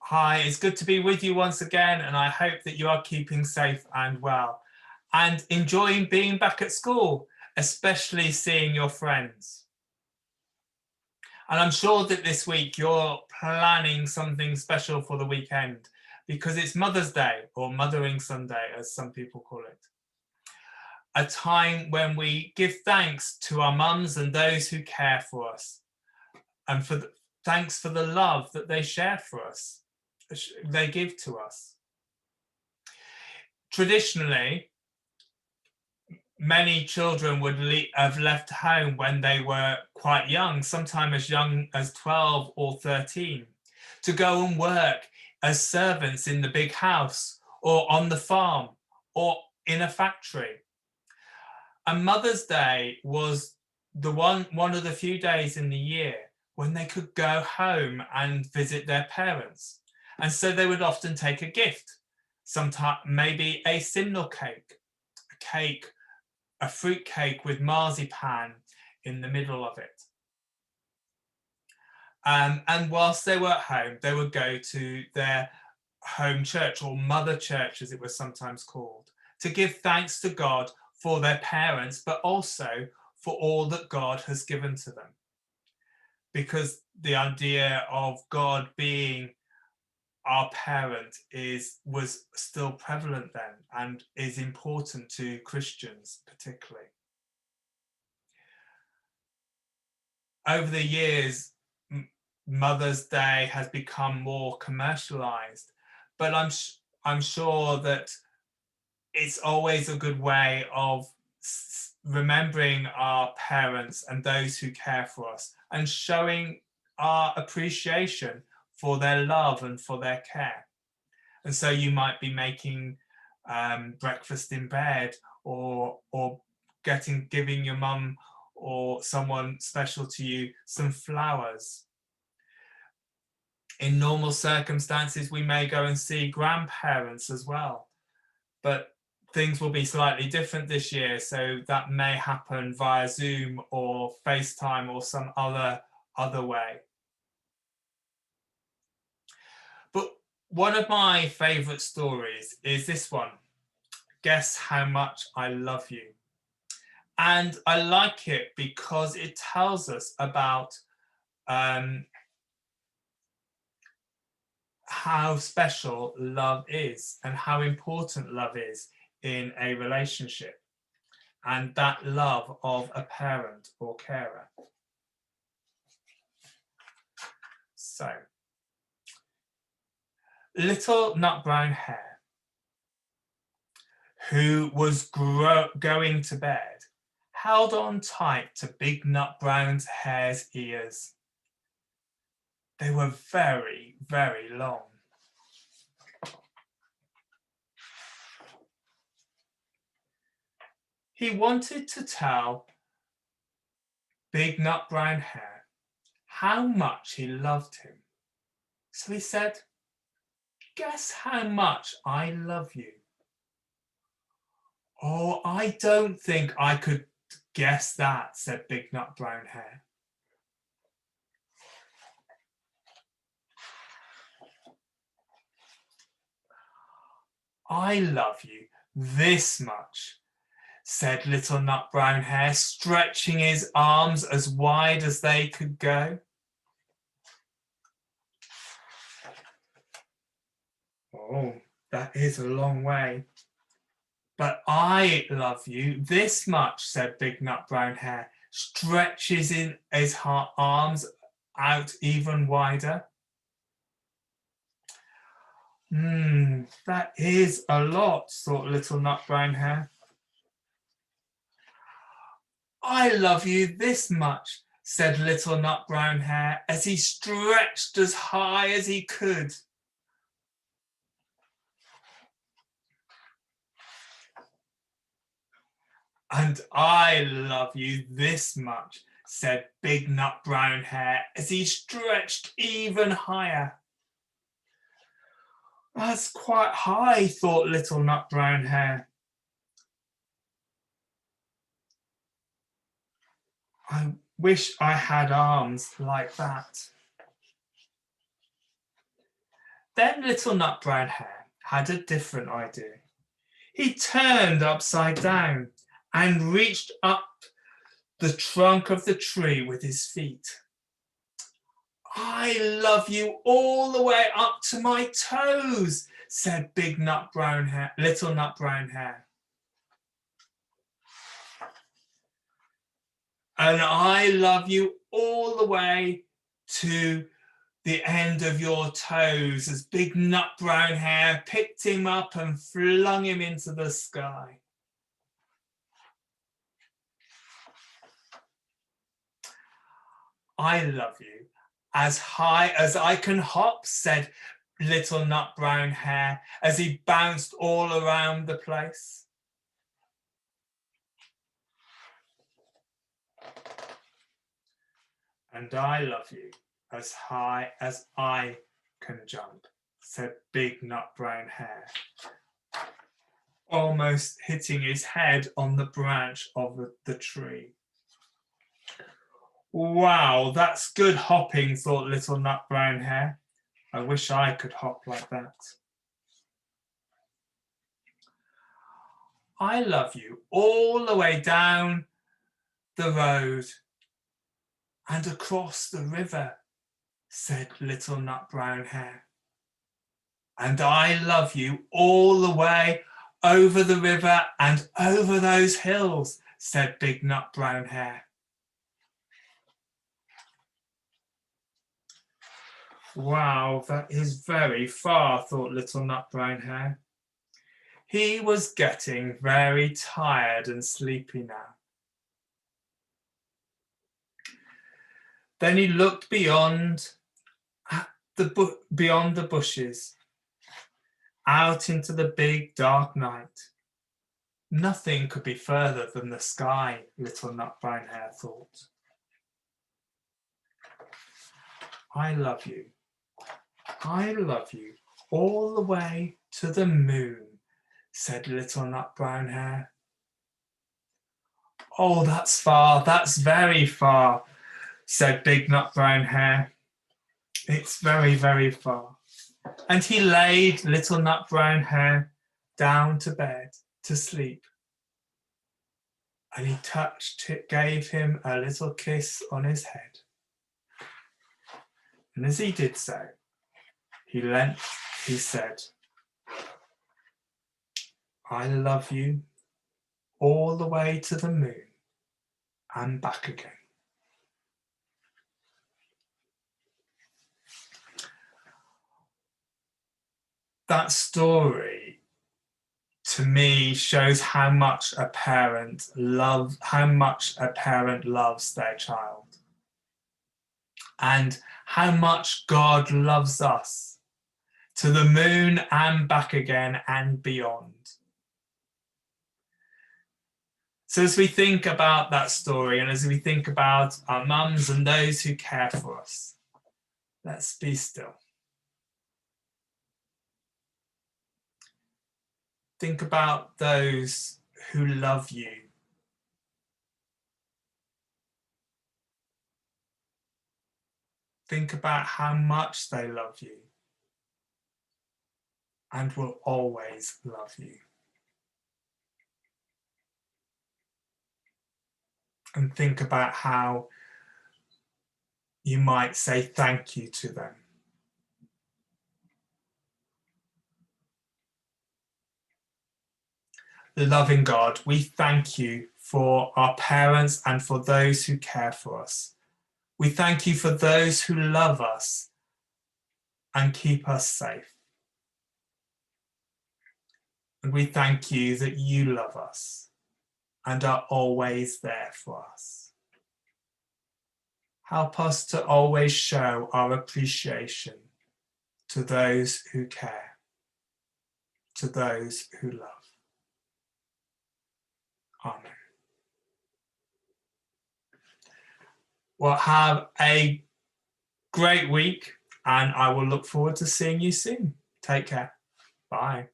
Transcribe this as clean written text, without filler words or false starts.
Hi, it's good to be with you once again, and I hope that you are keeping safe and well and enjoying being back at school, especially seeing your friends. And I'm sure that this week you're planning something special for the weekend because it's Mother's Day, or Mothering Sunday, as some people call it. A time when we give thanks to our mums and those who care for us, and thanks for the love that they share for us, they give to us. Traditionally, many children would have left home when they were quite young, sometimes as young as 12 or 13, to go and work as servants in the big house or on the farm or in a factory. And Mother's Day was one of the few days in the year when they could go home and visit their parents. And so they would often take a gift, sometimes maybe a simnel cake, a fruit cake with marzipan in the middle of it. And whilst they were at home, they would go to their home church, or mother church as it was sometimes called, to give thanks to God for their parents, but also for all that God has given to them. Because the idea of God being our parent was still prevalent then and is important to Christians particularly. Over the years, Mother's Day has become more commercialized, but I'm sure that it's always a good way of remembering our parents and those who care for us and showing our appreciation for their love and for their care. And so you might be making breakfast in bed, or giving your mum or someone special to you some flowers. In normal circumstances, we may go and see grandparents as well, but things will be slightly different this year, so that may happen via Zoom or FaceTime or some other way. But one of my favourite stories is this one, Guess How Much I Love You. And I like it because it tells us about how special love is and how important love is in a relationship, and that love of a parent or carer. So, little nut brown hare, who was going to bed, held on tight to big nut brown hare's ears. They were very, very long. He wanted to tell big nut brown hare how much he loved him. So he said, "Guess how much I love you." "Oh, I don't think I could guess that," said big nut brown hare. "I love you this much," said little nut brown hare, stretching his arms as wide as they could go. "Oh, that is a long way. But I love you this much," said big nut brown hare, stretches in his arms out even wider. That is a lot," thought little nut brown hare. "I love you this much," said little nut brown hare, as he stretched as high as he could. "And I love you this much," said big nut brown hare, as he stretched even higher. "That's quite high," thought little nut brown hare. "I wish I had arms like that." Then little Nut Brown Hare had a different idea. He turned upside down and reached up the trunk of the tree with his feet. I love you all the way up to my toes, said Big Nut Brown Hare, Little Nut Brown Hare. And I love you all the way to the end of your toes, as Big Nut Brown Hare picked him up and flung him into the sky. I love you as high as I can hop, said Little Nut Brown Hare as he bounced all around the place. And I love you as high as I can jump, said Big Nut Brown Hare, almost hitting his head on the branch of the tree. Wow, that's good hopping, thought Little Nut Brown Hare. I wish I could hop like that. I love you all the way down the road and across the river, said Little Nut Brown Hare. And I love you all the way over the river and over those hills, said Big Nut Brown Hare. Wow, that is very far, thought Little Nut Brown Hare. He was getting very tired and sleepy now. Then he looked beyond the bushes, out into the big dark night. Nothing could be further than the sky, Little Nut Brown Hare thought. I love you. I love you all the way to the moon, said Little Nut Brown Hare. Oh, that's far, that's very far, said Big Nut Brown Hare. It's very, very far. And he laid Little Nut Brown Hare down to bed to sleep. And he gave him a little kiss on his head. And as he did so, he said, I love you all the way to the moon and back again. That story to me shows how much a parent loves their child, and how much God loves us, to the moon and back again and beyond. So as we think about that story, and as we think about our mums and those who care for us, let's be still. Think about those who love you. Think about how much they love you and will always love you. And think about how you might say thank you to them. Loving God, we thank you for our parents and for those who care for us. We thank you for those who love us and keep us safe. And we thank you that you love us and are always there for us. Help us to always show our appreciation to those who care, to those who love. Amen. Well, have a great week, and I will look forward to seeing you soon. Take care. Bye.